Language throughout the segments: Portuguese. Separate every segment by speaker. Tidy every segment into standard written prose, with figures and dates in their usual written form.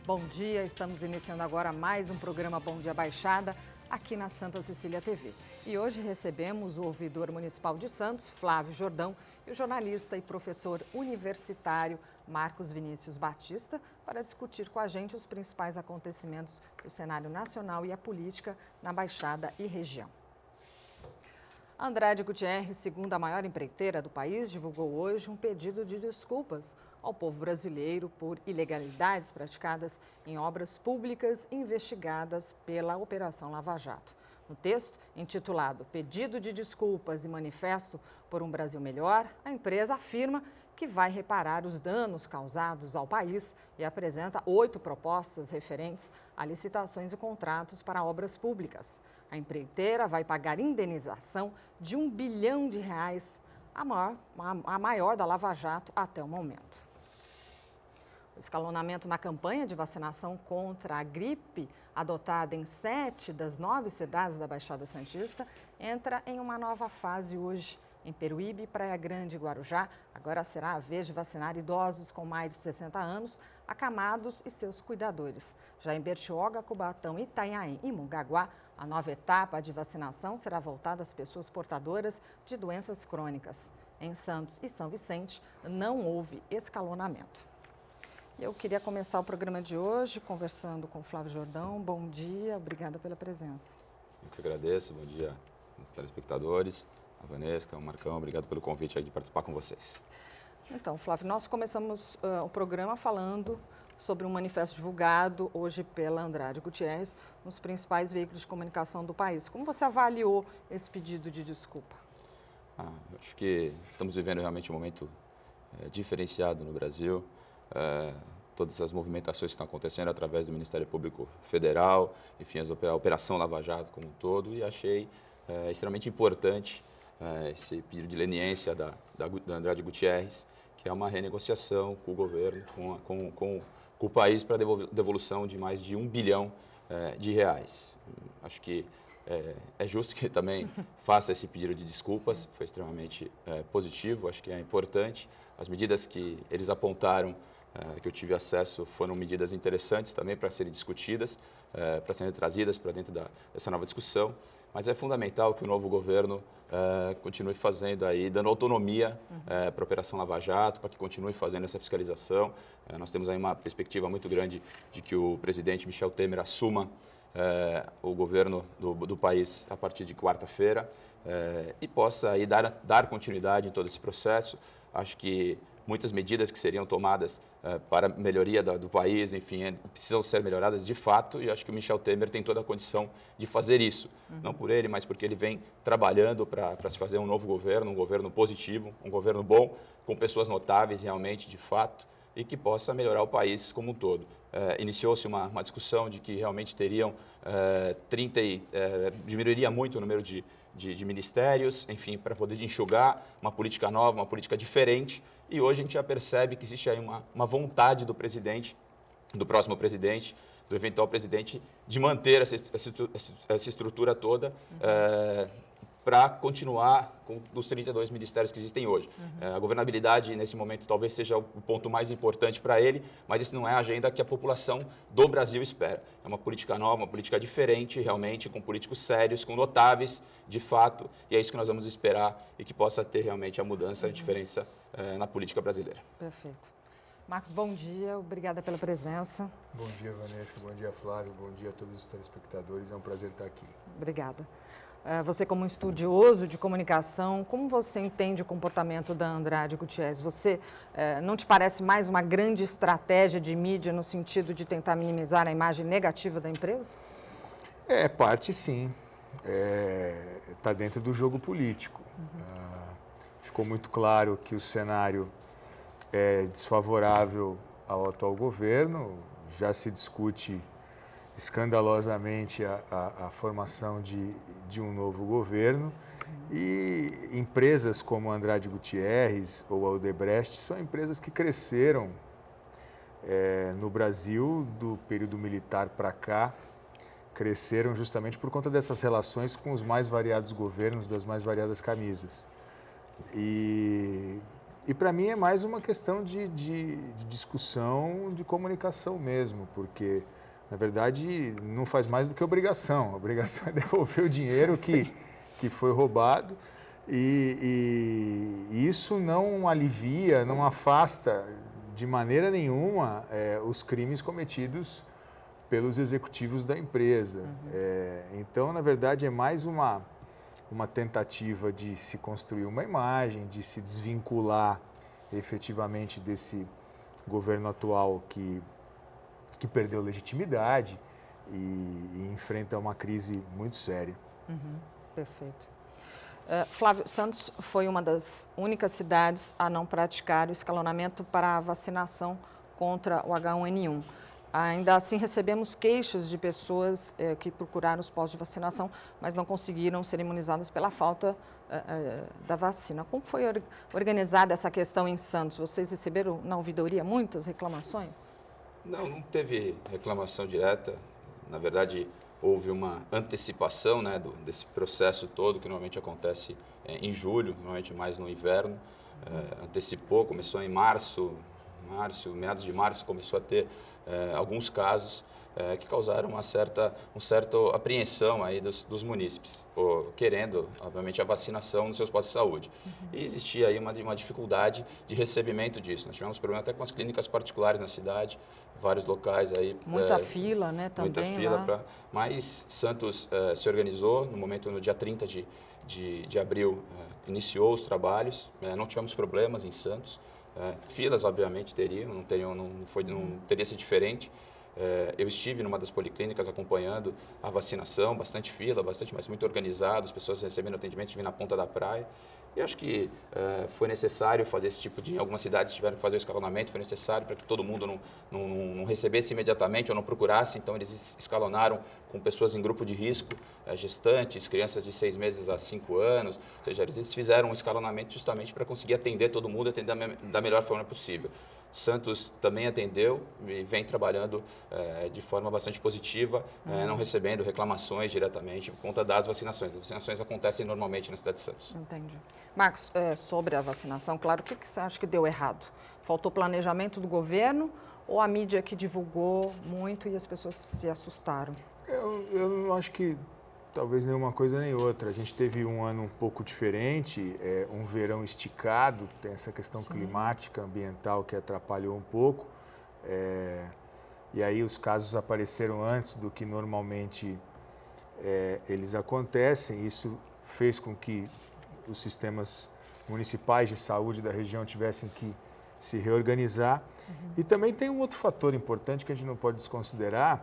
Speaker 1: Bom dia, estamos iniciando agora mais um programa Bom Dia Baixada aqui na Santa Cecília TV. E hoje recebemos o ouvidor municipal de Santos, Flávio Jordão, e o jornalista e professor universitário Marcos Vinícius Batista para discutir com a gente os principais acontecimentos do cenário nacional e a política na Baixada e região. Andrade Gutierrez, segunda maior empreiteira do país, divulgou hoje um pedido de desculpas ao povo brasileiro por ilegalidades praticadas em obras públicas investigadas pela Operação Lava Jato. No texto, intitulado Pedido de Desculpas e Manifesto por um Brasil Melhor, a empresa afirma que vai reparar os danos causados ao país e apresenta 8 propostas referentes a licitações e contratos para obras públicas. A empreiteira vai pagar indenização de R$ 1 bilhão, a maior da Lava Jato até o momento. O escalonamento na campanha de vacinação contra a gripe, adotada em 7 das 9 cidades da Baixada Santista, entra em uma nova fase hoje. Em Peruíbe, Praia Grande e Guarujá, agora será a vez de vacinar idosos com mais de 60 anos, acamados e seus cuidadores. Já em Bertioga, Cubatão, Itanhaém e Mongaguá, a nova etapa de vacinação será voltada às pessoas portadoras de doenças crônicas. Em Santos e São Vicente, não houve escalonamento. Eu queria começar o programa de hoje conversando com o Flávio Jordão. Bom dia, obrigada pela presença.
Speaker 2: Eu que agradeço, bom dia aos telespectadores, a Vanessa, o Marcão, obrigado pelo convite aí de participar com vocês.
Speaker 1: Então, Flávio, nós começamos o programa falando sobre um manifesto divulgado hoje pela Andrade Gutierrez nos principais veículos de comunicação do país. Como você avaliou esse pedido de desculpa?
Speaker 2: Acho que estamos vivendo realmente um momento diferenciado no Brasil. Todas as movimentações que estão acontecendo através do Ministério Público Federal, enfim, a Operação Lava Jato como um todo, e achei extremamente importante esse pedido de leniência da Andrade Gutierrez, que é uma renegociação com o governo, com o país para devolução de mais de R$ 1 bilhão de reais. Acho que é justo que também faça esse pedido de desculpas. Sim. Foi extremamente positivo, acho que é importante. As medidas que eles apontaram, que eu tive acesso, foram medidas interessantes também para serem discutidas, para serem trazidas para dentro dessa nova discussão. Mas é fundamental que o novo governo continue fazendo aí, dando autonomia para a Operação Lava Jato, para que continue fazendo essa fiscalização. Nós temos aí uma perspectiva muito grande de que o presidente Michel Temer assuma o governo do país a partir de quarta-feira e possa aí dar continuidade em todo esse processo. Acho que muitas medidas que seriam tomadas para a melhoria do país, enfim, precisam ser melhoradas de fato, e acho que o Michel Temer tem toda a condição de fazer isso. Não por ele, mas porque ele vem trabalhando para se fazer um novo governo, um governo positivo, um governo bom, com pessoas notáveis realmente, de fato, e que possa melhorar o país como um todo. Iniciou-se uma discussão de que realmente teriam diminuiria muito o número de ministérios, enfim, para poder enxugar uma política nova, uma política diferente. E hoje a gente já percebe que existe aí uma vontade do presidente, do próximo presidente, do eventual presidente, de manter essa estrutura toda para continuar com os 32 ministérios que existem hoje. A governabilidade, nesse momento, talvez seja o ponto mais importante para ele, mas esse não é a agenda que a população do Brasil espera. É uma política nova, uma política diferente, realmente, com políticos sérios, com notáveis, de fato, e é isso que nós vamos esperar e que possa ter realmente a mudança, a diferença na política brasileira.
Speaker 1: Perfeito. Marcos, bom dia, obrigada pela presença.
Speaker 3: Bom dia, Vanessa, bom dia, Flávio, bom dia a todos os telespectadores, é um prazer estar aqui.
Speaker 1: Obrigada. Você, como estudioso de comunicação, como você entende o comportamento da Andrade Gutierrez? Você não te parece mais uma grande estratégia de mídia no sentido de tentar minimizar a imagem negativa da empresa?
Speaker 3: Parte sim. Está dentro do jogo político. Ficou muito claro que o cenário é desfavorável ao atual governo, já se discute escandalosamente a formação de um novo governo, e empresas como a Andrade Gutierrez ou a Odebrecht são empresas que cresceram no Brasil do período militar para cá, cresceram justamente por conta dessas relações com os mais variados governos das mais variadas camisas. E para mim é mais uma questão de discussão, de comunicação mesmo, porque, na verdade, não faz mais do que obrigação. A obrigação é devolver o dinheiro que foi roubado e isso não alivia, não afasta de maneira nenhuma os crimes cometidos pelos executivos da empresa. Então, na verdade, é mais uma tentativa de se construir uma imagem, de se desvincular efetivamente desse governo atual que perdeu legitimidade e enfrenta uma crise muito séria.
Speaker 1: Perfeito. Flávio, Santos foi uma das únicas cidades a não praticar o escalonamento para a vacinação contra o H1N1. Ainda assim, recebemos queixas de pessoas que procuraram os postos de vacinação, mas não conseguiram ser imunizadas pela falta da vacina. Como foi organizada essa questão em Santos? Vocês receberam na ouvidoria muitas reclamações?
Speaker 2: Não teve reclamação direta. Na verdade, houve uma antecipação, né, desse processo todo, que normalmente acontece em julho, normalmente mais no inverno. Antecipou, começou em meados de março, começou a ter alguns casos que causaram uma certa apreensão aí dos munícipes, querendo, obviamente, a vacinação nos seus postos de saúde. E existia aí uma dificuldade de recebimento disso. Nós tivemos problema até com as clínicas particulares na cidade, vários locais aí.
Speaker 1: Muita fila, né, também.
Speaker 2: Muita fila, mas Santos se organizou, no dia 30 de abril, iniciou os trabalhos, não tivemos problemas em Santos. Filas, obviamente, não teria sido diferente. Eu estive numa das policlínicas acompanhando a vacinação, bastante fila, mas muito organizado, as pessoas recebendo atendimento, estive na ponta da praia. E acho que foi necessário fazer esse tipo de... Algumas cidades tiveram que fazer o escalonamento, foi necessário para que todo mundo não recebesse imediatamente ou não procurasse. Então, eles escalonaram com pessoas em grupo de risco, gestantes, crianças de 6 meses a 5 anos. Ou seja, eles fizeram um escalonamento justamente para conseguir atender todo mundo, atender da melhor forma possível. Santos também atendeu e vem trabalhando de forma bastante positiva, não recebendo reclamações diretamente por conta das vacinações. As vacinações acontecem normalmente na cidade de Santos.
Speaker 1: Entendi. Marcos, sobre a vacinação, claro, o que você acha que deu errado? Faltou planejamento do governo ou a mídia que divulgou muito e as pessoas se assustaram?
Speaker 3: Eu não acho que talvez nenhuma coisa nem outra. A gente teve um ano um pouco diferente, um verão esticado, tem essa questão climática, ambiental que atrapalhou um pouco. E aí os casos apareceram antes do que normalmente eles acontecem. Isso fez com que os sistemas municipais de saúde da região tivessem que se reorganizar. E também tem um outro fator importante que a gente não pode desconsiderar,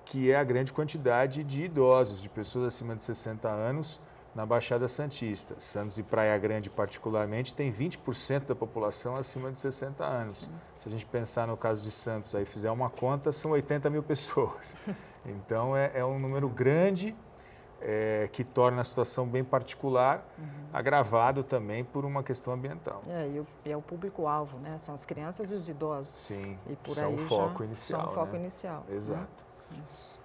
Speaker 3: que é a grande quantidade de idosos, de pessoas acima de 60 anos na Baixada Santista. Santos e Praia Grande, particularmente, tem 20% da população acima de 60 anos. Se a gente pensar no caso de Santos, aí fizer uma conta, são 80 mil pessoas. Então, é um número grande que torna a situação bem particular, agravado também por uma questão ambiental.
Speaker 1: E é o público-alvo, né? São as crianças e os idosos.
Speaker 3: Sim,
Speaker 1: e por
Speaker 3: são
Speaker 1: aí
Speaker 3: o foco inicial.
Speaker 1: São o foco inicial.
Speaker 3: Exato.
Speaker 1: Isso.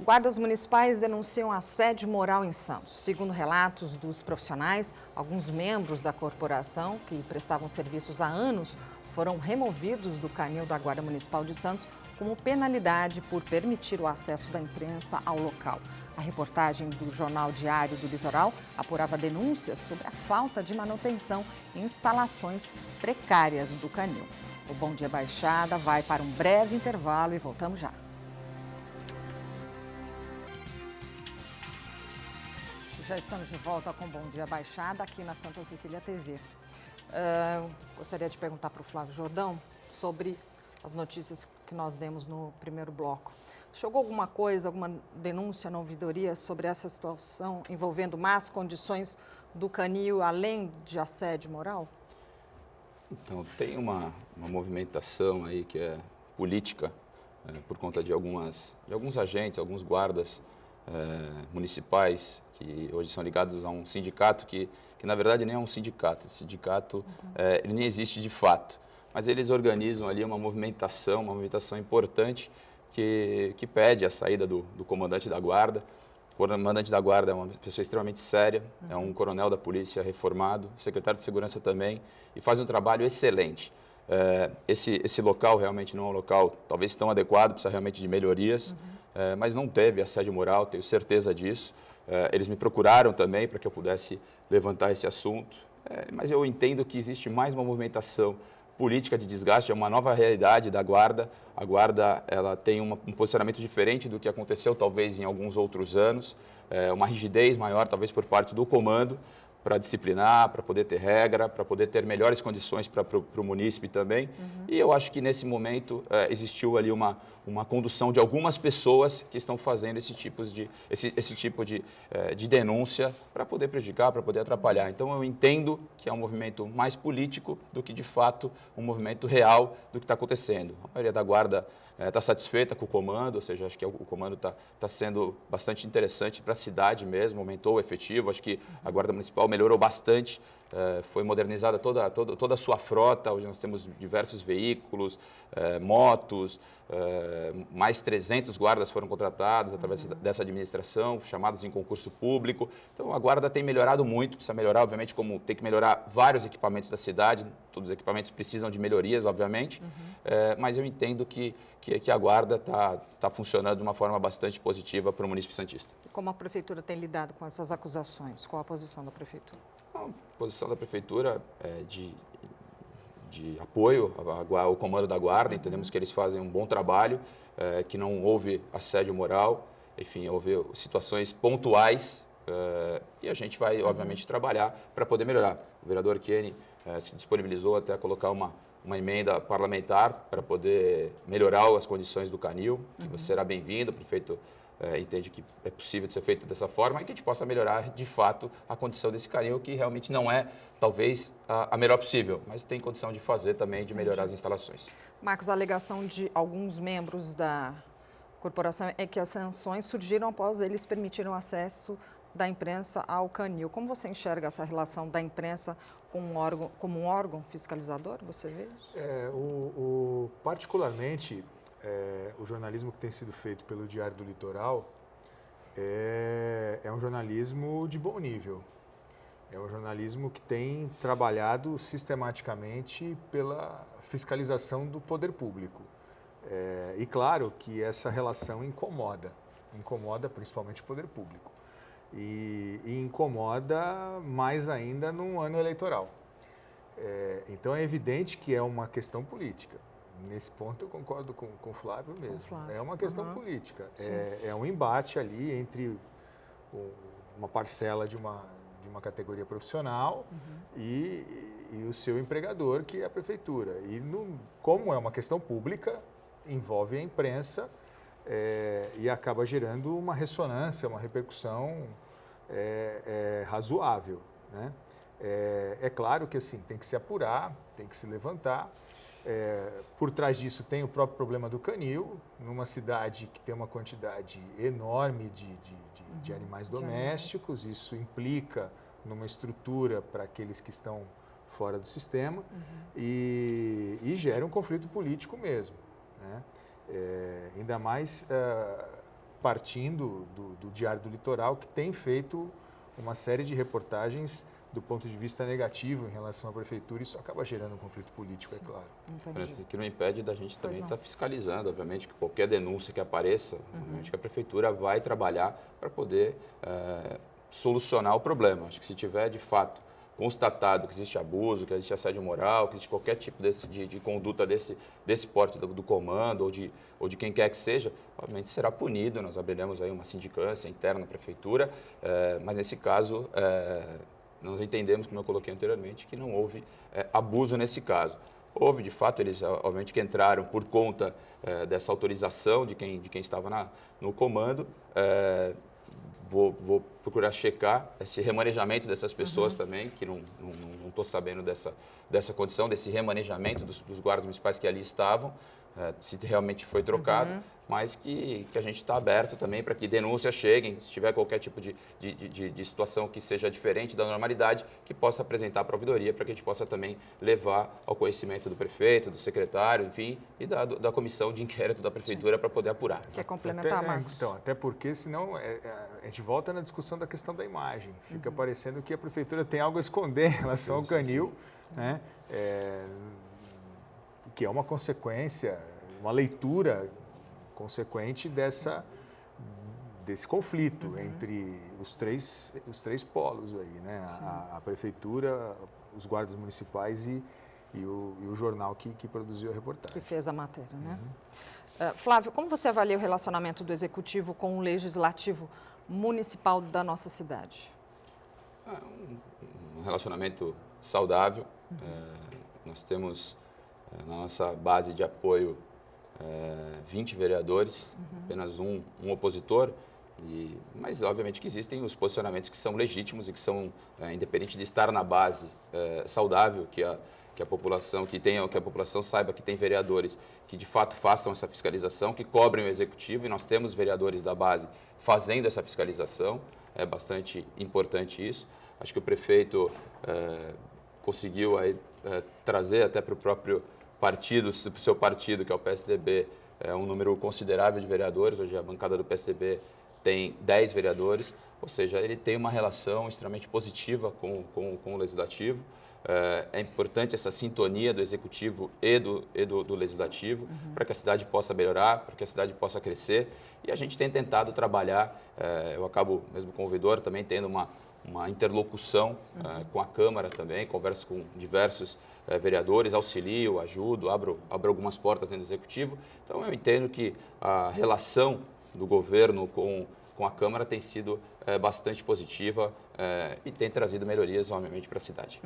Speaker 1: Guardas municipais denunciam assédio moral em Santos. Segundo relatos dos profissionais, alguns membros da corporação que prestavam serviços há anos foram removidos do canil da Guarda Municipal de Santos como penalidade por permitir o acesso da imprensa ao local. A reportagem do Jornal Diário do Litoral apurava denúncias sobre a falta de manutenção em instalações precárias do canil. O Bom Dia Baixada vai para um breve intervalo e voltamos já. Já estamos de volta com Bom Dia Baixada aqui na Santa Cecília TV. Gostaria de perguntar para o Flávio Jordão sobre as notícias que nós demos no primeiro bloco. Chegou alguma coisa, alguma denúncia na ouvidoria sobre essa situação envolvendo más condições do canil, além de assédio moral?
Speaker 2: Então, tem uma movimentação aí que é política, por conta de alguns agentes, alguns guardas municipais, que hoje são ligados a um sindicato que na verdade nem é um sindicato. Esse sindicato ele nem existe de fato, mas eles organizam ali uma movimentação importante que pede a saída do comandante da guarda. comandante da guarda é uma pessoa extremamente séria, é um coronel da polícia reformado, secretário de segurança também, e faz um trabalho excelente. Esse local realmente não é um local talvez tão adequado, precisa realmente de melhorias, mas não teve assédio moral, tenho certeza disso. Eles me procuraram também para que eu pudesse levantar esse assunto, mas eu entendo que existe mais uma movimentação política de desgaste, é uma nova realidade da guarda. A guarda ela tem um posicionamento diferente do que aconteceu talvez em alguns outros anos, uma rigidez maior talvez por parte do comando, para disciplinar, para poder ter regra, para poder ter melhores condições para o munícipe também. E eu acho que nesse momento existiu ali uma condução de algumas pessoas que estão fazendo esse tipo de denúncia para poder prejudicar, para poder atrapalhar. Então eu entendo que é um movimento mais político do que de fato um movimento real do que está acontecendo. A maioria da guarda está satisfeita com o comando, ou seja, acho que o comando está sendo bastante interessante para a cidade mesmo, aumentou o efetivo, acho que a Guarda Municipal melhorou bastante, foi modernizada toda a sua frota, hoje nós temos diversos veículos, motos, mais 300 guardas foram contratados através dessa administração, chamados em concurso público. Então a guarda tem melhorado muito, precisa melhorar, obviamente, como tem que melhorar vários equipamentos da cidade, todos os equipamentos precisam de melhorias, obviamente, mas eu entendo que a guarda está funcionando de uma forma bastante positiva para o município santista.
Speaker 1: E como a prefeitura tem lidado com essas acusações? Qual a posição da prefeitura?
Speaker 2: A posição da prefeitura é de apoio ao comando da guarda, entendemos que eles fazem um bom trabalho, que não houve assédio moral, enfim, houve situações pontuais e a gente vai, obviamente, trabalhar para poder melhorar. O vereador Kenny se disponibilizou até a colocar uma emenda parlamentar para poder melhorar as condições do canil, que será bem-vindo, o prefeito entende que é possível de ser feito dessa forma e que a gente possa melhorar, de fato, a condição desse canil, que realmente não é, talvez, a melhor possível, mas tem condição de fazer também, de melhorar as instalações.
Speaker 1: Marcos, a alegação de alguns membros da corporação é que as sanções surgiram após eles permitirem o acesso da imprensa ao canil. Como você enxerga essa relação da imprensa como um órgão fiscalizador? Você vê isso?
Speaker 3: Particularmente, o jornalismo que tem sido feito pelo Diário do Litoral é um jornalismo de bom nível. É um jornalismo que tem trabalhado sistematicamente pela fiscalização do poder público. E claro que essa relação incomoda principalmente o poder público. E incomoda mais ainda num ano eleitoral. Então é evidente que é uma questão política. Nesse ponto eu concordo com o Flávio mesmo. É uma questão política. É um embate ali entre uma parcela de uma categoria profissional e o seu empregador, que é a prefeitura. E como é uma questão pública, envolve a imprensa e acaba gerando uma ressonância, uma repercussão razoável, né? É claro que assim, tem que se apurar, tem que se levantar. Por trás disso tem o próprio problema do canil, numa cidade que tem uma quantidade enorme de animais domésticos, isso implica numa estrutura para aqueles que estão fora do sistema e gera um conflito político mesmo, né? Ainda mais partindo do Diário do Litoral, que tem feito uma série de reportagens do ponto de vista negativo em relação à prefeitura, isso acaba gerando um conflito político, é claro.
Speaker 2: Entendi. Que não impede da gente também estar fiscalizando, obviamente, que qualquer denúncia que apareça, obviamente que a prefeitura vai trabalhar para poder solucionar o problema. Acho que se tiver, de fato, constatado que existe abuso, que existe assédio moral, que existe qualquer tipo de conduta desse porte do comando ou de quem quer que seja, obviamente será punido. Nós abriremos aí uma sindicância interna na prefeitura, mas nesse caso nós entendemos, como eu coloquei anteriormente, que não houve abuso nesse caso. Houve, de fato, eles obviamente que entraram por conta dessa autorização de quem estava no comando. Vou procurar checar esse remanejamento dessas pessoas também, que não estou sabendo dessa condição, desse remanejamento dos guardas municipais que ali estavam. se realmente foi trocado, mas que a gente está aberto também para que denúncias cheguem, se tiver qualquer tipo de situação que seja diferente da normalidade, que possa apresentar para a ouvidoria, para que a gente possa também levar ao conhecimento do prefeito, do secretário, enfim, e da comissão de inquérito da prefeitura para poder apurar.
Speaker 1: Quer complementar, Marcos?
Speaker 3: Então, até porque senão a gente volta na discussão da questão da imagem. Fica parecendo que a prefeitura tem algo a esconder em relação ao canil, né? Que é uma consequência, uma leitura consequente desse conflito entre os três polos aí, né? A prefeitura, os guardas municipais e o jornal que produziu a reportagem.
Speaker 1: Que fez a matéria, né? Flávio, como você avalia o relacionamento do Executivo com o Legislativo Municipal da nossa cidade?
Speaker 2: Um relacionamento saudável. Nós temos na nossa base de apoio 20 vereadores, apenas um opositor, mas obviamente que existem os posicionamentos que são legítimos e que são, independente de estar na base saudável, que a população saiba que tem vereadores que de fato façam essa fiscalização, que cobrem o Executivo, e nós temos vereadores da base fazendo essa fiscalização, é bastante importante isso. Acho que o prefeito conseguiu aí, trazer até para o próprio partido, para o seu partido, que é o PSDB, um número considerável de vereadores. Hoje a bancada do PSDB tem 10 vereadores, ou seja, ele tem uma relação extremamente positiva com o Legislativo. É importante essa sintonia do Executivo e do Legislativo para que a cidade possa melhorar, para que a cidade possa crescer. E a gente tem tentado trabalhar, eu acabo mesmo como ouvidor também tendo uma interlocução com a Câmara também, converso com diversos vereadores, auxilio, ajudo, abro algumas portas dentro do Executivo. Então, eu entendo que a relação do governo com a Câmara tem sido bastante positiva e tem trazido melhorias, obviamente, para a cidade.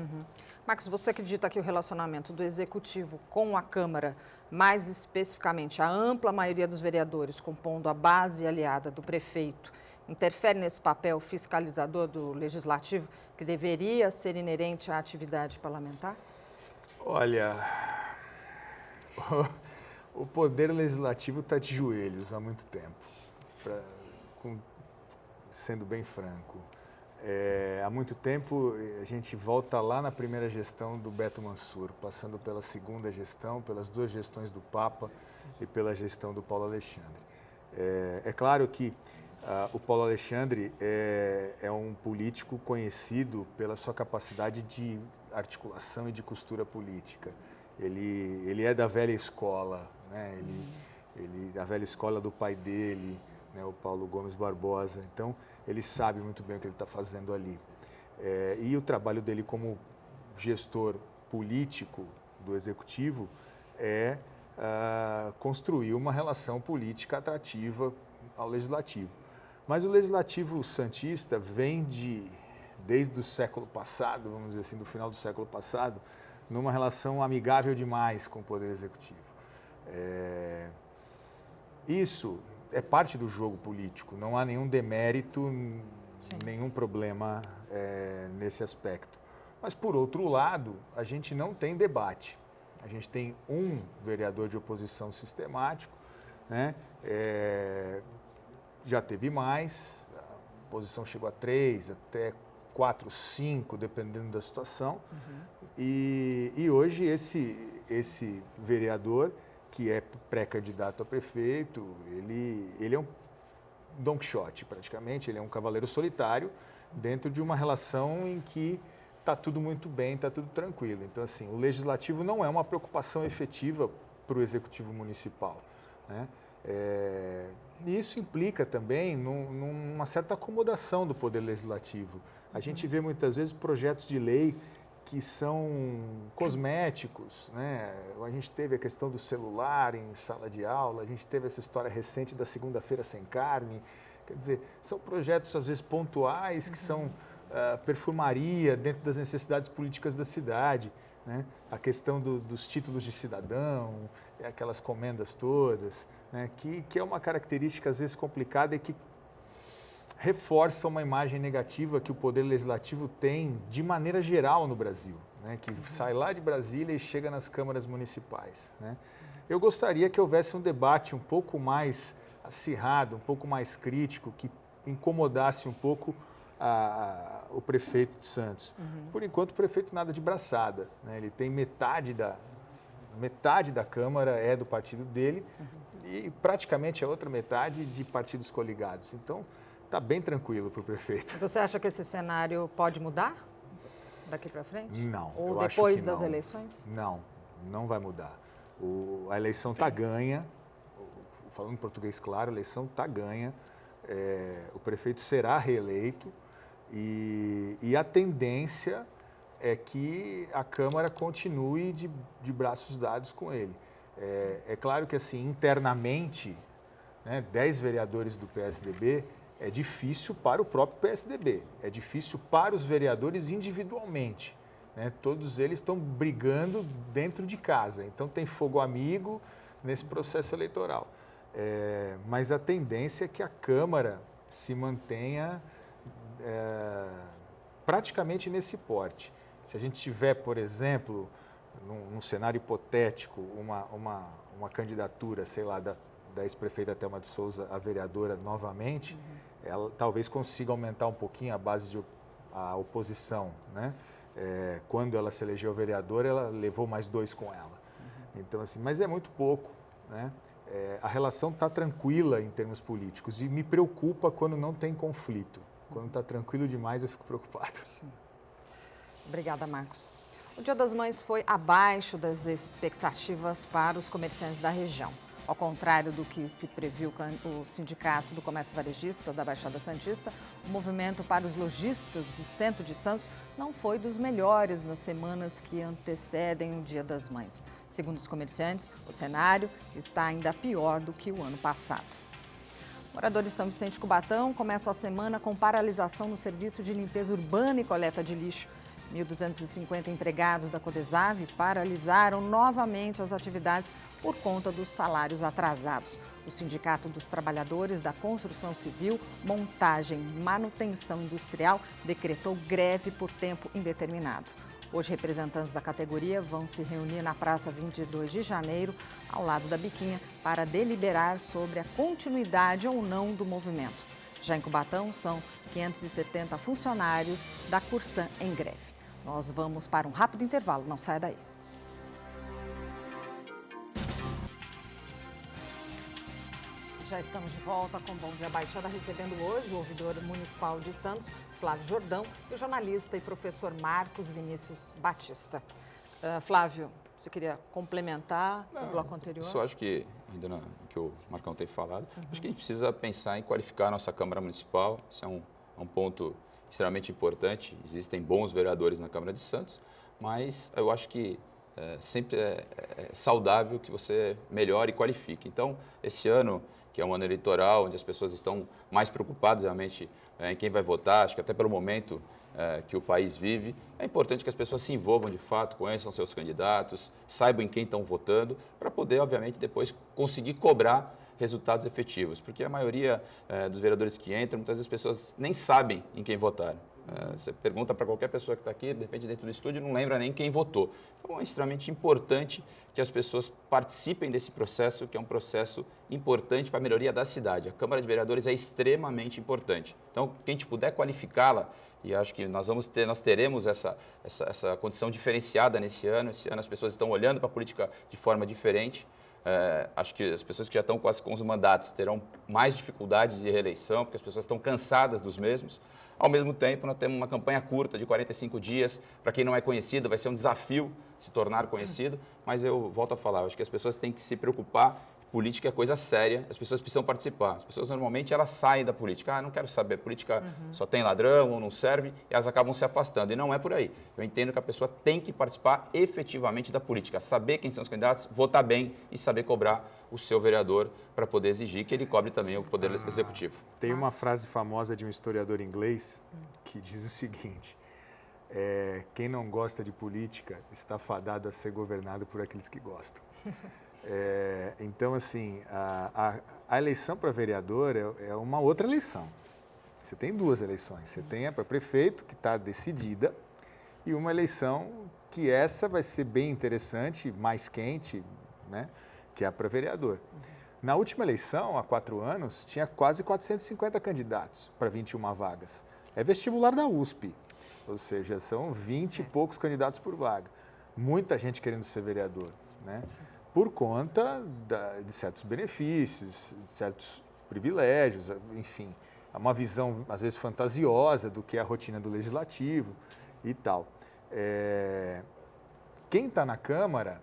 Speaker 1: Marcos, você acredita que o relacionamento do Executivo com a Câmara, mais especificamente a ampla maioria dos vereadores, compondo a base aliada do prefeito, interfere nesse papel fiscalizador do Legislativo, que deveria ser inerente à atividade parlamentar?
Speaker 3: Olha, o Poder Legislativo está de joelhos há muito tempo, sendo bem franco. Há muito tempo a gente volta lá na primeira gestão do Beto Mansur, passando pela segunda gestão, pelas 2 gestões do Papa e pela gestão do Paulo Alexandre. É claro que o Paulo Alexandre é um político conhecido pela sua capacidade de articulação e de costura política. Ele é da velha escola, né? Ele da velha escola do pai dele, né? O Paulo Gomes Barbosa. Então, ele sabe muito bem o que ele está fazendo ali. E o trabalho dele como gestor político do Executivo é construir uma relação política atrativa ao Legislativo. Mas o Legislativo santista vem desde o século passado, vamos dizer assim, do final do século passado, numa relação amigável demais com o Poder Executivo. Isso é parte do jogo político, não há nenhum demérito, nenhum problema nesse aspecto. Mas, por outro lado, a gente não tem debate. A gente tem um vereador de oposição sistemático, né? Já teve mais, a oposição chegou a 3, até 4, 5, dependendo da situação. E hoje esse vereador, que é pré-candidato a prefeito, ele é um Don Quixote, praticamente, ele é um cavaleiro solitário dentro de uma relação em que está tudo muito bem, está tudo tranquilo. Então, assim, o Legislativo não é uma preocupação efetiva para o Executivo Municipal, né? E isso implica também numa certa acomodação do Poder Legislativo. A gente vê muitas vezes projetos de lei que são cosméticos, né? A gente teve a questão do celular em sala de aula, a gente teve essa história recente da segunda-feira sem carne. Quer dizer, são projetos às vezes pontuais que são perfumaria dentro das necessidades políticas da cidade, né? A questão dos títulos de cidadão, aquelas comendas todas, né? Que é uma característica às vezes complicada e que reforça uma imagem negativa que o Poder Legislativo tem de maneira geral no Brasil, né? Que sai lá de Brasília e chega nas câmaras municipais, né? Eu gostaria que houvesse um debate um pouco mais acirrado, um pouco mais crítico, que incomodasse um pouco o prefeito de Santos. Por enquanto, o prefeito nada de braçada, né? Ele tem metade da Câmara é do partido dele e praticamente a outra metade de partidos coligados. Então, está bem tranquilo para o prefeito.
Speaker 1: Você acha que esse cenário pode mudar daqui para frente?
Speaker 3: Não.
Speaker 1: Ou
Speaker 3: eu acho
Speaker 1: depois
Speaker 3: que
Speaker 1: das
Speaker 3: não.
Speaker 1: eleições?
Speaker 3: Não vai mudar. A eleição está ganha, falando em português claro, a eleição está ganha, o prefeito será reeleito e a tendência é que a Câmara continue de braços dados com ele. É claro que, assim, internamente, né, 10 vereadores do PSDB é difícil para o próprio PSDB, é difícil para os vereadores individualmente. Né? Todos eles estão brigando dentro de casa, então tem fogo amigo nesse processo eleitoral. Mas a tendência é que a Câmara se mantenha praticamente nesse porte. Se a gente tiver, por exemplo, num cenário hipotético, uma candidatura, sei lá, da ex-prefeita Thelma de Souza a vereadora novamente, ela talvez consiga aumentar um pouquinho a base a oposição, né? Quando ela se elegeu vereadora, ela levou mais 2 com ela. Então, assim, mas é muito pouco, né? A relação está tranquila em termos políticos e me preocupa quando não tem conflito. Quando está tranquilo demais, eu fico preocupado. Sim.
Speaker 1: Obrigada, Marcos. O Dia das Mães foi abaixo das expectativas para os comerciantes da região. Ao contrário do que se previu o Sindicato do Comércio Varejista da Baixada Santista, o movimento para os lojistas do centro de Santos não foi dos melhores nas semanas que antecedem o Dia das Mães. Segundo os comerciantes, o cenário está ainda pior do que o ano passado. Moradores de São Vicente e Cubatão começam a semana com paralisação no serviço de limpeza urbana e coleta de lixo. 1.250 empregados da Codesave paralisaram novamente as atividades por conta dos salários atrasados. O Sindicato dos Trabalhadores da Construção Civil, Montagem e Manutenção Industrial decretou greve por tempo indeterminado. Hoje, representantes da categoria vão se reunir na Praça 22 de Janeiro, ao lado da Biquinha, para deliberar sobre a continuidade ou não do movimento. Já em Cubatão, são 570 funcionários da Cursan em greve. Nós vamos para um rápido intervalo, não saia daí. Já estamos de volta com Bom Dia Baixada, recebendo hoje o ouvidor municipal de Santos, Flávio Jordão, e o jornalista e professor Marcos Vinícius Batista. Flávio, você queria complementar o bloco anterior?
Speaker 2: Só acho que, ainda no que o Marcão tem falado, acho que a gente precisa pensar em qualificar a nossa Câmara Municipal. Esse é um ponto extremamente importante. Existem bons vereadores na Câmara de Santos, mas eu acho que sempre é saudável que você melhore e qualifique. Então, esse ano, que é um ano eleitoral, onde as pessoas estão mais preocupadas realmente em quem vai votar, acho que até pelo momento que o país vive, é importante que as pessoas se envolvam de fato, conheçam seus candidatos, saibam em quem estão votando, para poder, obviamente, depois conseguir cobrar resultados efetivos, porque a maioria dos vereadores que entram, muitas vezes as pessoas nem sabem em quem votaram. Você pergunta para qualquer pessoa que está aqui, de repente dentro do estúdio, não lembra nem quem votou. Então é extremamente importante que as pessoas participem desse processo, que é um processo importante para a melhoria da cidade. A Câmara de Vereadores é extremamente importante. Então, quem te puder qualificá-la, e acho que nós teremos essa condição diferenciada nesse ano. Esse ano as pessoas estão olhando para a política de forma diferente. Acho que as pessoas que já estão com os mandatos terão mais dificuldade de reeleição, porque as pessoas estão cansadas dos mesmos. Ao mesmo tempo, nós temos uma campanha curta de 45 dias. Para quem não é conhecido, vai ser um desafio se tornar conhecido. Mas eu volto a falar, acho que as pessoas têm que se preocupar. Política é coisa séria, as pessoas precisam participar. As pessoas normalmente elas saem da política. Não quero saber, política só tem ladrão ou não serve, e elas acabam se afastando. E não é por aí. Eu entendo que a pessoa tem que participar efetivamente da política, saber quem são os candidatos, votar bem e saber cobrar o seu vereador para poder exigir que ele cobre também o poder executivo.
Speaker 3: Tem uma frase famosa de um historiador inglês que diz o seguinte: quem não gosta de política está fadado a ser governado por aqueles que gostam. Então, assim, a eleição para vereador é uma outra eleição. Você tem 2 eleições. Você tem a para prefeito, que está decidida, e uma eleição que essa vai ser bem interessante, mais quente, né? que é para vereador. Na última eleição, há 4 anos, tinha quase 450 candidatos para 21 vagas. É vestibular da USP, ou seja, são 20 e poucos candidatos por vaga. Muita gente querendo ser vereador, né? Por conta de certos benefícios, de certos privilégios, enfim. É uma visão, às vezes, fantasiosa do que é a rotina do legislativo e tal. Quem está na Câmara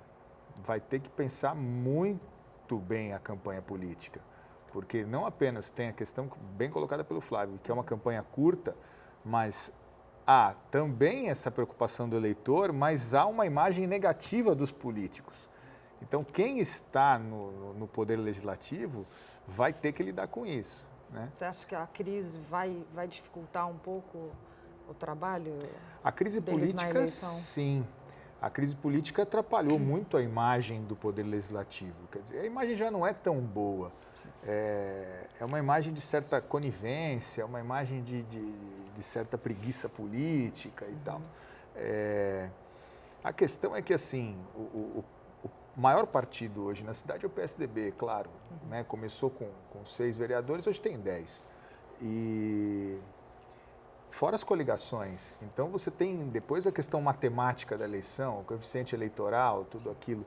Speaker 3: vai ter que pensar muito bem a campanha política, porque não apenas tem a questão bem colocada pelo Flávio, que é uma campanha curta, mas há também essa preocupação do eleitor, mas há uma imagem negativa dos políticos. Então, quem está no poder legislativo vai ter que lidar com isso, né?
Speaker 1: Você acha que a crise vai dificultar um pouco o trabalho?
Speaker 3: A crise política, sim. A crise política atrapalhou muito a imagem do poder legislativo. Quer dizer, a imagem já não é tão boa. É uma imagem de certa conivência, uma imagem de certa preguiça política e tal. A questão é que, assim, o maior partido hoje na cidade é o PSDB, claro. Né? Começou com 6 vereadores, hoje tem 10. E fora as coligações, então você tem depois a questão matemática da eleição, o coeficiente eleitoral, tudo aquilo,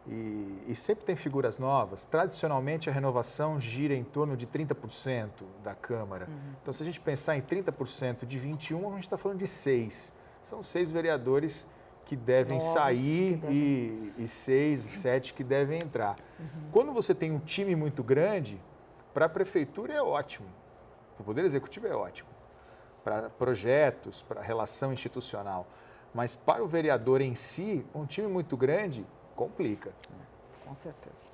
Speaker 3: e sempre tem figuras novas. Tradicionalmente, a renovação gira em torno de 30% da Câmara. Então, se a gente pensar em 30% de 21, a gente está falando de 6. São 6 vereadores que devem novos, sair e 6, 7 que devem entrar. Quando você tem um time muito grande, para a Prefeitura é ótimo, para o Poder Executivo é ótimo, para projetos, para relação institucional. Mas para o vereador em si, um time muito grande complica.
Speaker 1: Com certeza.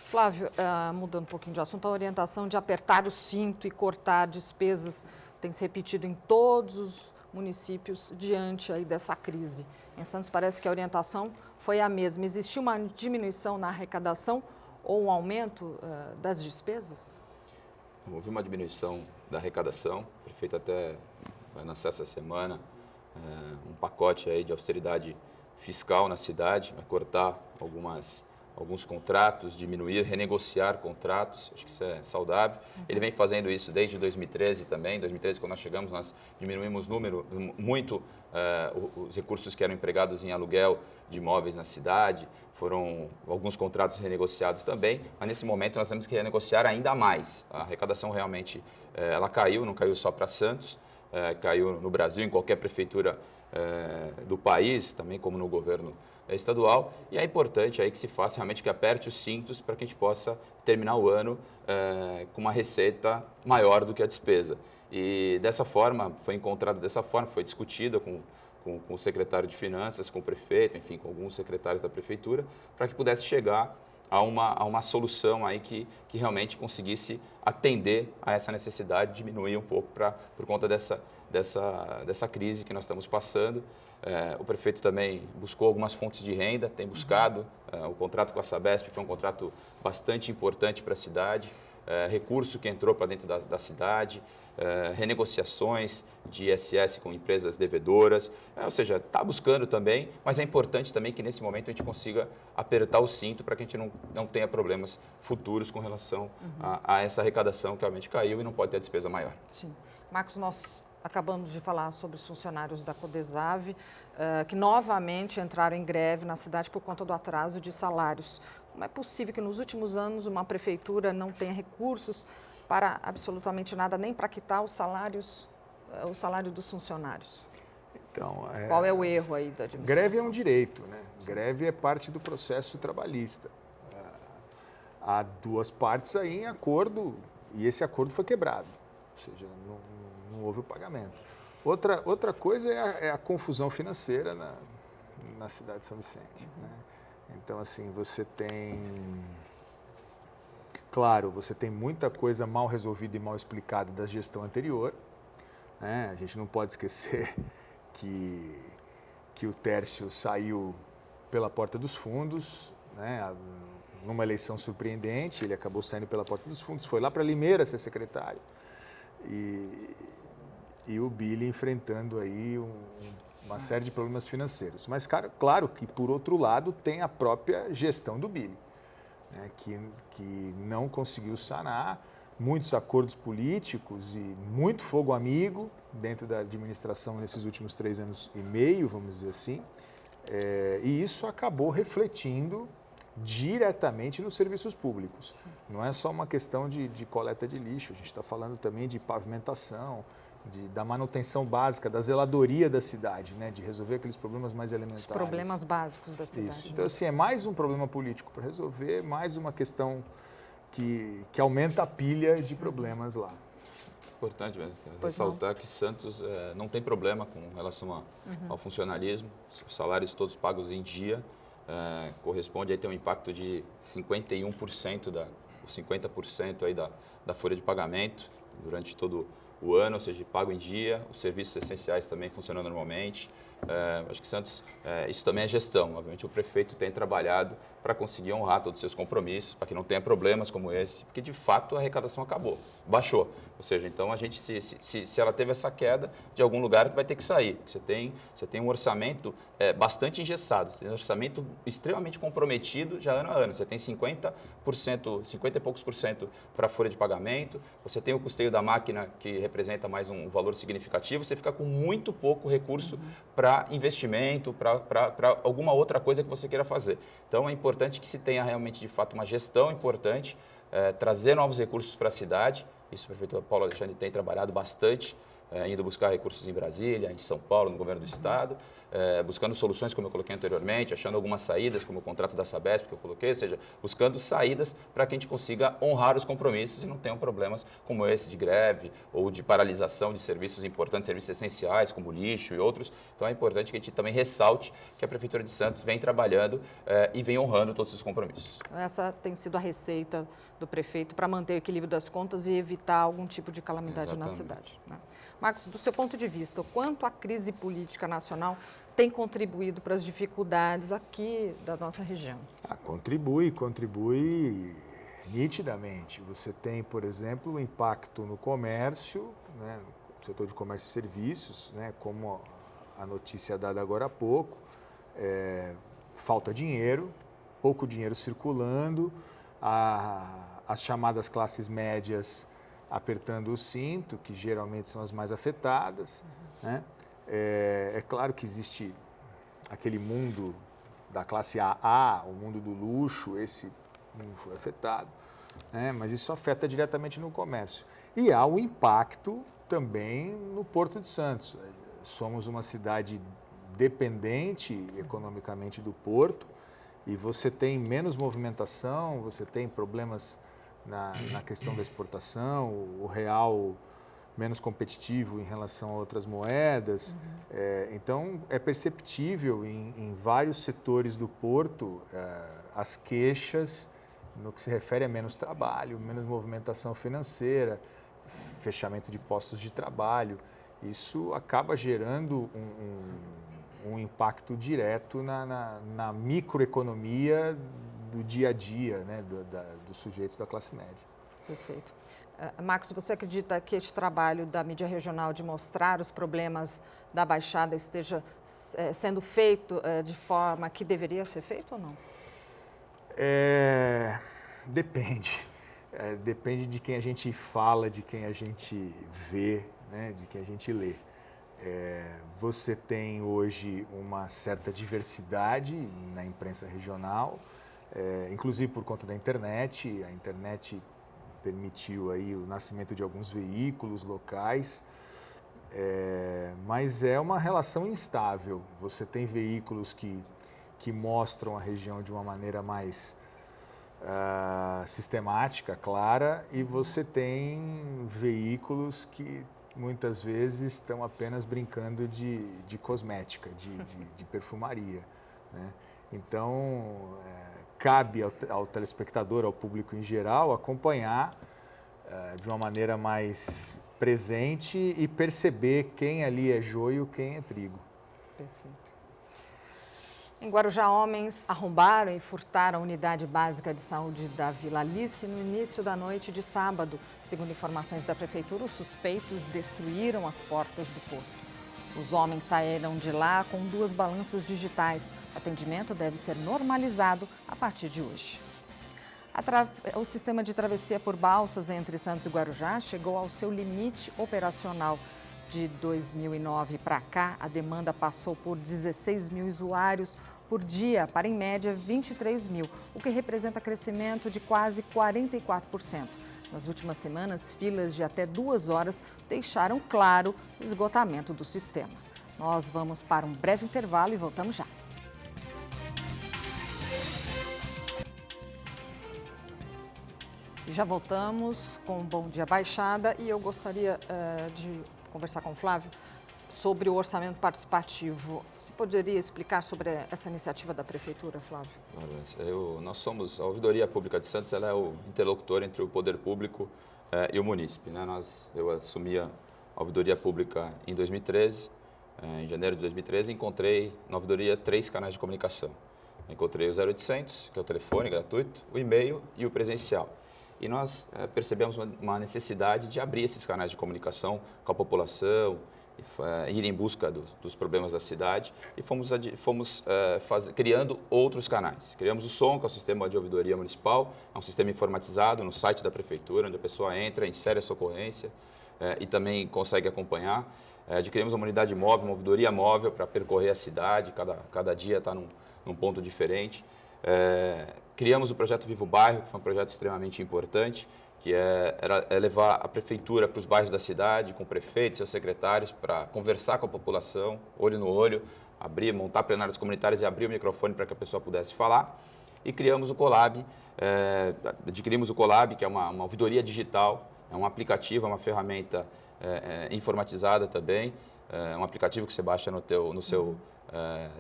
Speaker 1: Flávio, mudando um pouquinho de assunto, a orientação de apertar o cinto e cortar despesas tem se repetido em todos os municípios diante aí dessa crise. Em Santos parece que a orientação foi a mesma. Existiu uma diminuição na arrecadação ou um aumento das despesas?
Speaker 2: Houve uma diminuição da arrecadação. O prefeito até vai lançar essa semana um pacote aí de austeridade fiscal na cidade, vai cortar alguns contratos, diminuir, renegociar contratos, acho que isso é saudável. Ele vem fazendo isso desde 2013 também. Em 2013, quando nós chegamos, nós diminuímos muito os recursos que eram empregados em aluguel de imóveis na cidade, foram alguns contratos renegociados também, mas nesse momento nós temos que renegociar ainda mais. A arrecadação realmente ela caiu, não caiu só para Santos, caiu no Brasil, em qualquer prefeitura do país, também como no governo estadual, e é importante aí que se faça realmente, que aperte os cintos para que a gente possa terminar o ano com uma receita maior do que a despesa. E dessa forma, foi encontrada dessa forma, foi discutida com o secretário de Finanças, com o prefeito, enfim, com alguns secretários da prefeitura, para que pudesse chegar a uma solução aí que realmente conseguisse atender a essa necessidade, diminuir um pouco por conta dessa crise que nós estamos passando. O prefeito também buscou algumas fontes de renda, tem buscado. O contrato com a Sabesp foi um contrato bastante importante para a cidade, recurso que entrou para dentro da cidade, renegociações de ISS com empresas devedoras, ou seja, está buscando também, mas é importante também que nesse momento a gente consiga apertar o cinto para que a gente não tenha problemas futuros com relação a essa arrecadação que realmente caiu e não pode ter despesa maior.
Speaker 1: Sim. Marcos, nós acabamos de falar sobre os funcionários da Codesave, que novamente entraram em greve na cidade por conta do atraso de salários. Como é possível que nos últimos anos uma prefeitura não tenha recursos para absolutamente nada, nem para quitar o salário dos funcionários?
Speaker 3: Então,
Speaker 1: qual é o erro aí da administração?
Speaker 3: Greve é um direito, né? Greve é parte do processo trabalhista. Há 2 partes aí em acordo e esse acordo foi quebrado, ou seja, não houve o pagamento. Outra coisa é a confusão financeira na cidade de São Vicente, né? Então, assim, você tem muita coisa mal resolvida e mal explicada da gestão anterior, né? A gente não pode esquecer que o Tércio saiu pela porta dos fundos, né? Numa eleição surpreendente, ele acabou saindo pela porta dos fundos, foi lá para Limeira ser secretário. E o Billy enfrentando aí uma série de problemas financeiros. Mas, claro que, por outro lado, tem a própria gestão do Billy. né, que não conseguiu sanar, muitos acordos políticos e muito fogo amigo dentro da administração nesses últimos 3 anos e meio, vamos dizer assim, e isso acabou refletindo diretamente nos serviços públicos. Não é só uma questão de coleta de lixo, a gente está falando também de pavimentação, da manutenção básica, da zeladoria da cidade, né? De resolver aqueles problemas mais elementares.
Speaker 1: Os problemas básicos da cidade.
Speaker 3: Isso. Então, assim, é mais um problema político para resolver, mais uma questão que aumenta a pilha de problemas lá.
Speaker 2: Importante ressaltar que Santos não tem problema com relação ao funcionalismo, os salários todos pagos em dia, corresponde a ter um impacto de 51%, 50% aí da folha de pagamento durante todo o ano, ou seja, pago em dia, os serviços essenciais também funcionando normalmente. Acho que Santos, isso também é gestão. Obviamente, o prefeito tem trabalhado para conseguir honrar todos os seus compromissos, para que não tenha problemas como esse, porque de fato a arrecadação acabou, baixou. Ou seja, então a gente, se ela teve essa queda, de algum lugar vai ter que sair. Você tem um orçamento bastante engessado, você tem um orçamento extremamente comprometido já ano a ano. Você tem 50 e poucos por cento para a folha de pagamento, você tem o custeio da máquina, que representa mais um valor significativo, você fica com muito pouco recurso para investimento, para alguma outra coisa que você queira fazer. Então, é importante que se tenha realmente, de fato, uma gestão importante, trazer novos recursos para a cidade. Isso o prefeito Paulo Alexandre tem trabalhado bastante, indo buscar recursos em Brasília, em São Paulo, no governo do Estado, buscando soluções, como eu coloquei anteriormente, achando algumas saídas, como o contrato da Sabesp que eu coloquei, ou seja, buscando saídas para que a gente consiga honrar os compromissos e não tenham problemas como esse de greve ou de paralisação de serviços importantes, serviços essenciais, como lixo e outros. Então, é importante que a gente também ressalte que a Prefeitura de Santos vem trabalhando e vem honrando todos os compromissos.
Speaker 1: Essa tem sido a receita do prefeito para manter o equilíbrio das contas e evitar algum tipo de calamidade na cidade, né? Marcos, do seu ponto de vista, o quanto a crise política nacional tem contribuído para as dificuldades aqui da nossa região?
Speaker 3: Contribui nitidamente. Você tem, por exemplo, o impacto no comércio, né, no setor de comércio e serviços, né, como a notícia dada agora há pouco, falta dinheiro, pouco dinheiro circulando, as chamadas classes médias apertando o cinto, que geralmente são as mais afetadas, né? É claro que existe aquele mundo da classe AA, o mundo do luxo, esse não foi afetado, né? Mas isso afeta diretamente no comércio. E há o impacto também no Porto de Santos. Somos uma cidade dependente economicamente do porto e você tem menos movimentação, você tem problemas na questão da exportação, o real menos competitivo em relação a outras moedas. Então, é perceptível em vários setores do porto as queixas no que se refere a menos trabalho, menos movimentação financeira, fechamento de postos de trabalho. Isso acaba gerando um impacto direto na microeconomia do dia a dia, né, dos sujeitos da classe média.
Speaker 1: Perfeito. Marcos, você acredita que este trabalho da mídia regional de mostrar os problemas da Baixada esteja sendo feito de forma que deveria ser feito ou não?
Speaker 3: Depende. Depende de quem a gente fala, de quem a gente vê, né, de quem a gente lê. Você tem hoje uma certa diversidade na imprensa regional, inclusive por conta da internet. A internet permitiu aí o nascimento de alguns veículos locais, mas é uma relação instável. Você tem veículos que mostram a região de uma maneira mais sistemática, clara, e você tem veículos que muitas vezes estão apenas brincando de cosmética, de perfumaria, né? Então, cabe ao telespectador, ao público em geral, acompanhar de uma maneira mais presente e perceber quem ali é joio, quem é trigo.
Speaker 1: Perfeito. Em Guarujá, homens arrombaram e furtaram a unidade básica de saúde da Vila Alice no início da noite de sábado. Segundo informações da prefeitura, os suspeitos destruíram as portas do posto. Os homens saíram de lá com 2 balanças digitais. O atendimento deve ser normalizado a partir de hoje. O sistema de travessia por balsas entre Santos e Guarujá chegou ao seu limite operacional. De 2009 para cá, a demanda passou por 16 mil usuários por dia para, em média, 23 mil, o que representa crescimento de quase 44%. Nas últimas semanas, filas de até 2 horas deixaram claro o esgotamento do sistema. Nós vamos para um breve intervalo e voltamos já. Já voltamos com o Bom Dia Baixada e eu gostaria de conversar com o Flávio sobre o orçamento participativo. Você poderia explicar sobre essa iniciativa da Prefeitura, Flávio?
Speaker 2: Nós somos, a Ouvidoria Pública de Santos, ela é o interlocutor entre o poder público e o munícipe, né? Eu assumi a Ouvidoria Pública em 2013, em janeiro de 2013, encontrei na Ouvidoria 3 canais de comunicação. Encontrei o 0800, que é o telefone gratuito, o e-mail e o presencial. E nós percebemos uma necessidade de abrir esses canais de comunicação com a população, ir em busca dos problemas da cidade e fomos criando outros canais. Criamos o SOM, que é o Sistema de Ouvidoria Municipal, é um sistema informatizado no site da Prefeitura, onde a pessoa entra, insere a sua ocorrência e também consegue acompanhar. Adquirimos uma unidade móvel, uma ouvidoria móvel para percorrer a cidade, cada dia está num ponto diferente. Criamos o projeto Vivo Bairro, que foi um projeto extremamente importante, que é levar a prefeitura para os bairros da cidade, com o prefeito e seus secretários, para conversar com a população, olho no olho, montar plenárias comunitárias e abrir o microfone para que a pessoa pudesse falar. E criamos o Colab, adquirimos o Colab, que é uma ouvidoria digital, é um aplicativo, é uma ferramenta informatizada também, é um aplicativo que você baixa no seu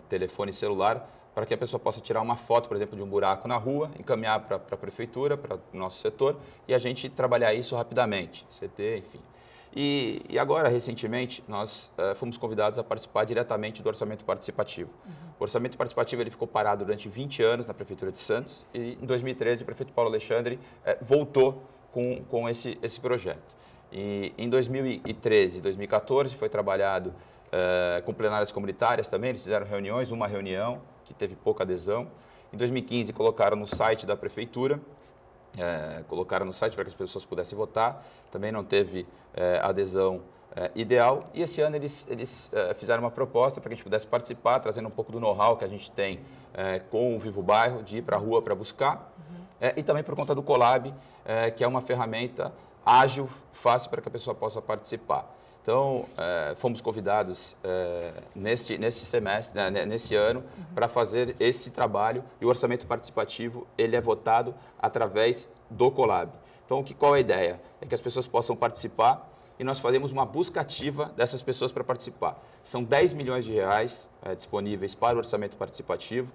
Speaker 2: telefone celular, para que a pessoa possa tirar uma foto, por exemplo, de um buraco na rua, encaminhar para a prefeitura, para o nosso setor, e a gente trabalhar isso rapidamente, CT, enfim. E agora, recentemente, nós fomos convidados a participar diretamente do orçamento participativo. O orçamento participativo ele ficou parado durante 20 anos na Prefeitura de Santos, e em 2013 o prefeito Paulo Alexandre voltou com esse projeto. E em 2013 e 2014 foi trabalhado com plenárias comunitárias também, eles fizeram reuniões, uma reunião que teve pouca adesão. Em 2015 colocaram no site da Prefeitura, colocaram no site para que as pessoas pudessem votar, também não teve adesão ideal. E esse ano eles fizeram uma proposta para que a gente pudesse participar, trazendo um pouco do know-how que a gente tem com o Vivo Bairro, de ir para a rua para buscar, e também por conta do Colab, que é uma ferramenta ágil, fácil para que a pessoa possa participar. Então, fomos convidados nesse semestre, nesse ano, para fazer esse trabalho, e o orçamento participativo ele é votado através do Colab. Então, qual é a ideia? É que as pessoas possam participar e nós fazemos uma busca ativa dessas pessoas para participar. São 10 milhões de reais disponíveis para o orçamento participativo,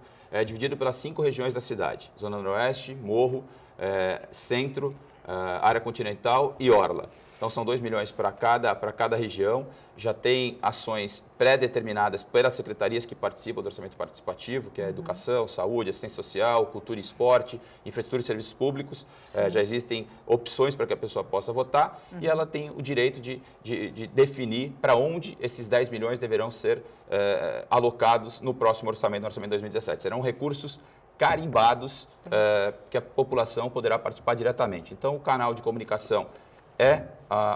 Speaker 2: dividido pelas 5 regiões da cidade: Zona Noroeste, Morro, Centro, Área Continental e Orla. Então, são 2 milhões para cada região. Já tem ações pré-determinadas pelas secretarias que participam do orçamento participativo, que é Educação, Saúde, Assistência Social, Cultura e Esporte, Infraestrutura e Serviços Públicos. Já existem opções para que a pessoa possa votar e ela tem o direito de definir para onde esses 10 milhões deverão ser alocados no próximo orçamento, no orçamento de 2017. Serão recursos carimbados que a população poderá participar diretamente. Então, o canal de comunicação é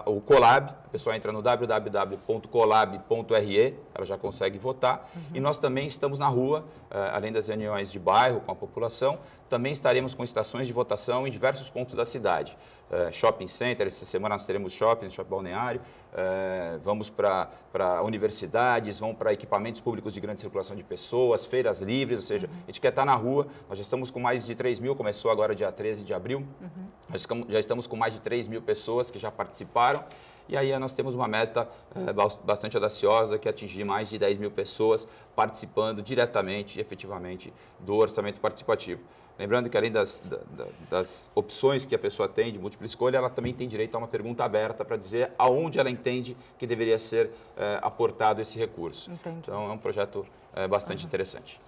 Speaker 2: o Colab, a pessoa entra no www.colab.re, ela já consegue votar. E nós também estamos na rua, além das reuniões de bairro com a população, também estaremos com estações de votação em diversos pontos da cidade. Shopping Center, essa semana nós teremos shopping balneário, vamos para universidades, vamos para equipamentos públicos de grande circulação de pessoas, feiras livres, ou seja, a gente quer estar na rua. Nós já estamos com mais de 3 mil, começou agora dia 13 de abril, nós já estamos com mais de 3 mil pessoas que já participaram. E aí nós temos uma meta bastante audaciosa, que é atingir mais de 10 mil pessoas participando diretamente e efetivamente do orçamento participativo. Lembrando que além das opções que a pessoa tem de múltipla escolha, ela também tem direito a uma pergunta aberta para dizer aonde ela entende que deveria ser aportado esse recurso.
Speaker 1: Entendi.
Speaker 2: Então é um projeto bastante interessante.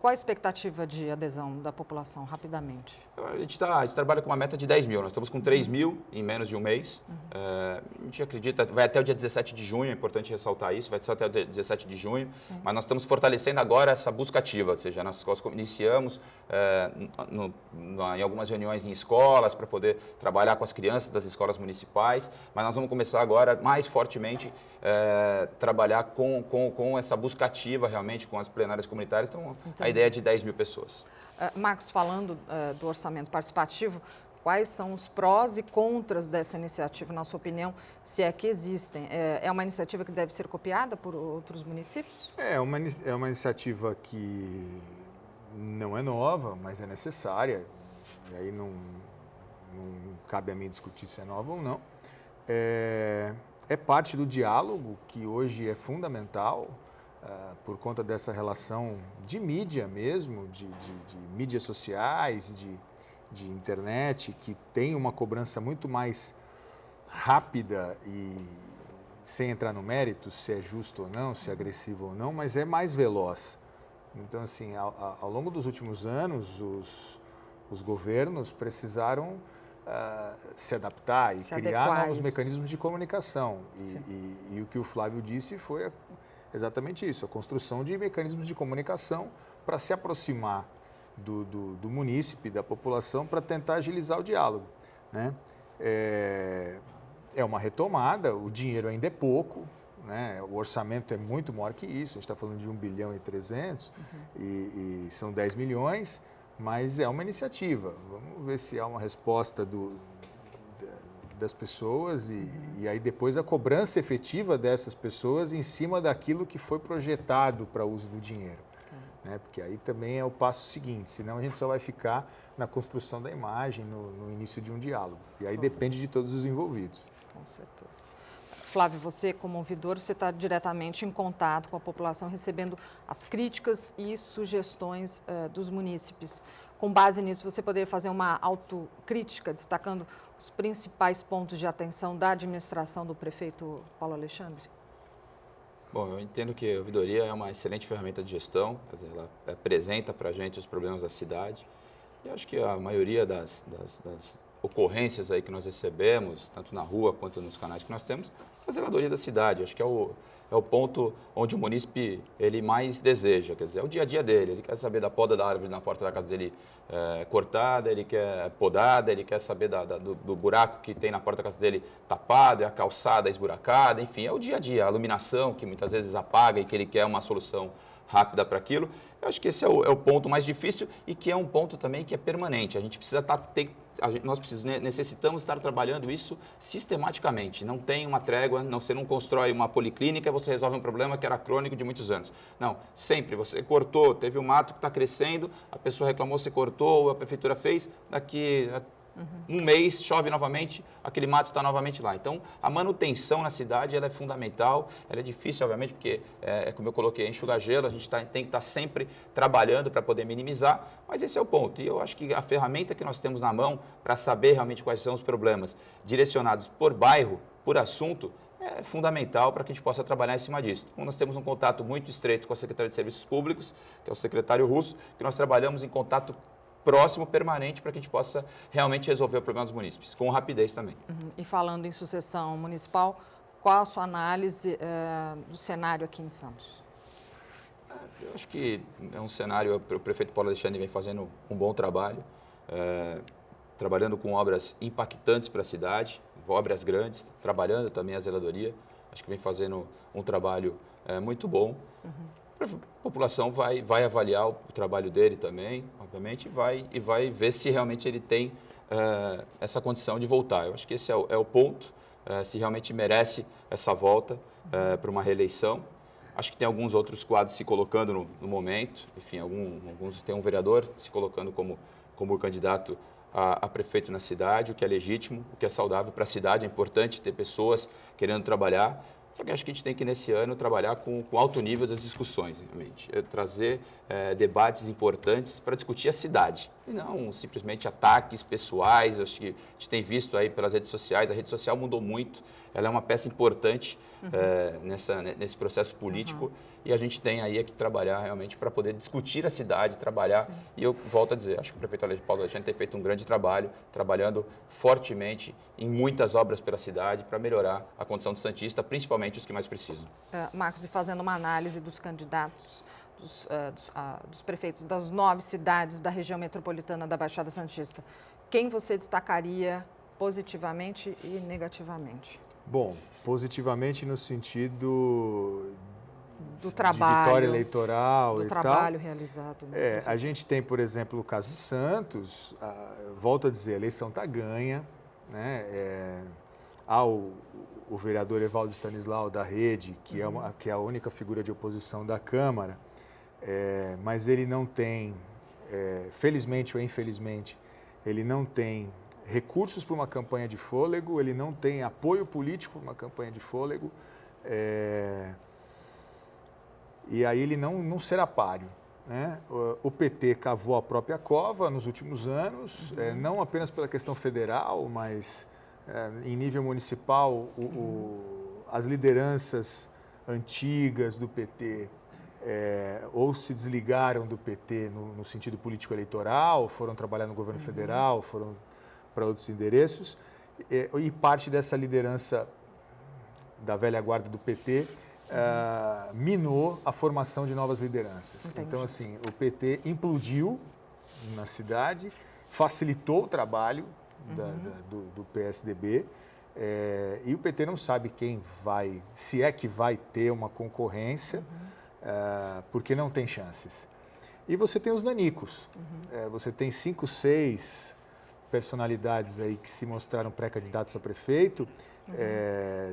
Speaker 1: Qual a expectativa de adesão da população, rapidamente?
Speaker 2: A gente trabalha com uma meta de 10 mil, nós estamos com 3 mil em menos de um mês. A gente acredita, vai até o dia 17 de junho, é importante ressaltar isso, vai só até o dia 17 de junho, sim, mas nós estamos fortalecendo agora essa busca ativa, ou seja, nós iniciamos em algumas reuniões em escolas para poder trabalhar com as crianças das escolas municipais, mas nós vamos começar agora mais fortemente trabalhar com essa busca ativa realmente, com as plenárias comunitárias. Então, entendi. A ideia é de 10 mil pessoas.
Speaker 1: Marcos, falando do orçamento participativo, quais são os prós e contras dessa iniciativa, na sua opinião, se é que existem? É uma iniciativa que deve ser copiada por outros municípios?
Speaker 3: É uma iniciativa que não é nova, mas é necessária. E aí não cabe a mim discutir se é nova ou não. É parte do diálogo que hoje é fundamental, por conta dessa relação de mídia mesmo, de mídias sociais, de internet, que tem uma cobrança muito mais rápida e sem entrar no mérito, se é justo ou não, se é agressivo ou não, mas é mais veloz. Então, assim, ao longo dos últimos anos, os governos precisaram se adaptar e criar novos mecanismos de comunicação. E o que o Flávio disse foi exatamente isso, a construção de mecanismos de comunicação para se aproximar do munícipe, da população, para tentar agilizar o diálogo, né? É uma retomada, o dinheiro ainda é pouco, né? O orçamento é muito maior que isso, a gente está falando de 1 bilhão e 300 e são 10 milhões, mas é uma iniciativa. Vamos ver se há uma resposta das pessoas e aí depois a cobrança efetiva dessas pessoas em cima daquilo que foi projetado para o uso do dinheiro. Né? Porque aí também é o passo seguinte, senão a gente só vai ficar na construção da imagem, no início de um diálogo. E aí depende de todos os envolvidos.
Speaker 1: Com certeza. Flávio, você como ouvidor, você está diretamente em contato com a população, recebendo as críticas e sugestões dos munícipes. Com base nisso, você poderia fazer uma autocrítica, destacando os principais pontos de atenção da administração do prefeito Paulo Alexandre?
Speaker 2: Bom, eu entendo que a ouvidoria é uma excelente ferramenta de gestão, quer dizer, ela apresenta para a gente os problemas da cidade. E acho que a maioria das ocorrências aí que nós recebemos, tanto na rua quanto nos canais que nós temos, a zeladoria da cidade. Acho que é o ponto onde o munícipe ele mais deseja, quer dizer, é o dia a dia dele. Ele quer saber da poda da árvore na porta da casa dele cortada, ele quer podada, ele quer saber do buraco que tem na porta da casa dele tapado, é a calçada esburacada, enfim, é o dia a dia, a iluminação que muitas vezes apaga e que ele quer uma solução rápida para aquilo. Eu acho que esse é o ponto mais difícil e que é um ponto também que é permanente. A gente precisa necessitamos estar trabalhando isso sistematicamente. Não tem uma trégua, você não constrói uma policlínica e você resolve um problema que era crônico de muitos anos. Não, sempre você cortou, teve um mato que está crescendo, a pessoa reclamou, você cortou, a prefeitura fez, daqui um mês chove novamente, aquele mato está novamente lá. Então, a manutenção na cidade ela é fundamental, ela é difícil, obviamente, porque, como eu coloquei, enxugar gelo, a gente tem que estar sempre trabalhando para poder minimizar, mas esse é o ponto. E eu acho que a ferramenta que nós temos na mão para saber realmente quais são os problemas direcionados por bairro, por assunto, é fundamental para que a gente possa trabalhar em cima disso. Então, nós temos um contato muito estreito com a Secretaria de Serviços Públicos, que é o secretário Russo, que nós trabalhamos em contato próximo, permanente, para que a gente possa realmente resolver o problema dos munícipes, com rapidez também.
Speaker 1: E falando em sucessão municipal, qual a sua análise do cenário aqui em Santos?
Speaker 2: Eu acho que é um cenário, o prefeito Paulo Alexandre vem fazendo um bom trabalho, trabalhando com obras impactantes para a cidade, obras grandes, trabalhando também a zeladoria, acho que vem fazendo um trabalho muito bom. A população vai avaliar o trabalho dele também, obviamente, e vai ver se realmente ele tem essa condição de voltar. Eu acho que esse é o ponto, se realmente merece essa volta para uma reeleição. Acho que tem alguns outros quadros se colocando no momento, enfim, alguns tem um vereador se colocando como candidato a prefeito na cidade, o que é legítimo, o que é saudável para a cidade, é importante ter pessoas querendo trabalhar. Só que acho que a gente tem que, nesse ano, trabalhar com alto nível das discussões, realmente. Trazer debates importantes para discutir a cidade, e não simplesmente ataques pessoais. Acho que a gente tem visto aí pelas redes sociais, a rede social mudou muito, ela é uma peça importante nesse processo político e a gente tem aí que trabalhar realmente para poder discutir a cidade, trabalhar. Sim. E eu volto a dizer, acho que o prefeito Paulo Alexandre tem feito um grande trabalho, trabalhando fortemente em muitas obras pela cidade para melhorar a condição do santista, principalmente os que mais precisam.
Speaker 1: Marcos, e fazendo uma análise dos candidatos, dos prefeitos das 9 cidades da região metropolitana da Baixada Santista, quem você destacaria positivamente e negativamente?
Speaker 3: Bom, positivamente no sentido
Speaker 1: do trabalho,
Speaker 3: de vitória eleitoral
Speaker 1: do trabalho realizado.
Speaker 3: A gente tem, por exemplo, o caso de Santos, volto a dizer, a eleição está ganha, né? Há o vereador Evaldo Stanislau da Rede, que é a única figura de oposição da Câmara, mas ele não tem, felizmente ou infelizmente, ele não tem recursos para uma campanha de fôlego, ele não tem apoio político para uma campanha de fôlego, e aí ele não será páreo, né? O PT cavou a própria cova nos últimos anos, não apenas pela questão federal, mas em nível municipal, as lideranças antigas do PT ou se desligaram do PT no sentido político-eleitoral, foram trabalhar no governo federal, foram para outros endereços, e parte dessa liderança da velha guarda do PT minou a formação de novas lideranças. Entendi. Então, assim, o PT implodiu na cidade, facilitou o trabalho do PSDB, e o PT não sabe quem vai, se é que vai ter uma concorrência, porque não tem chances. E você tem os nanicos, você tem 5, 6 personalidades aí que se mostraram pré-candidatos a prefeito,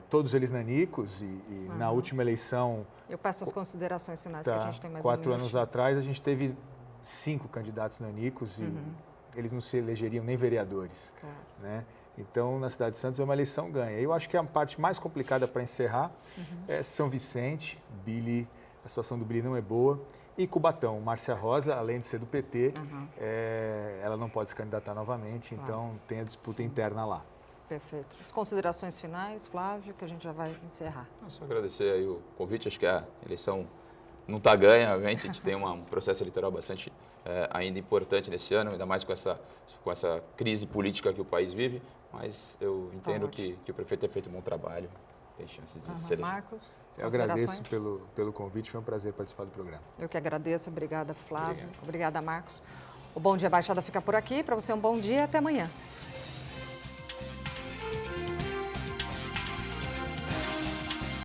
Speaker 3: todos eles nanicos, e na última eleição... Eu
Speaker 1: peço as considerações finais, que a gente tem mais
Speaker 3: 4 anos atrás, a gente teve 5 candidatos nanicos e eles não se elegeriam nem vereadores. Claro. Né? Então, na cidade de Santos, é uma eleição ganha. Eu acho que a parte mais complicada para encerrar é São Vicente, Billy, a situação do Billy não é boa, e Cubatão. Márcia Rosa, além de ser do PT, ela não pode se candidatar novamente, então tem a disputa interna lá.
Speaker 1: Perfeito. As considerações finais, Flávio, que a gente já vai encerrar.
Speaker 2: Só agradecer aí o convite, acho que a eleição não está ganha, obviamente, a gente tem um processo eleitoral bastante ainda importante nesse ano, ainda mais com essa crise política que o país vive, mas eu entendo que o prefeito tem feito um bom trabalho, tem chance de ser eleito.
Speaker 1: Marcos,
Speaker 3: eu agradeço pelo convite, foi um prazer participar do programa.
Speaker 1: Eu que agradeço, obrigada, Flávio. Obrigada, Marcos. O Bom Dia Baixada fica por aqui, para você um bom dia, até amanhã.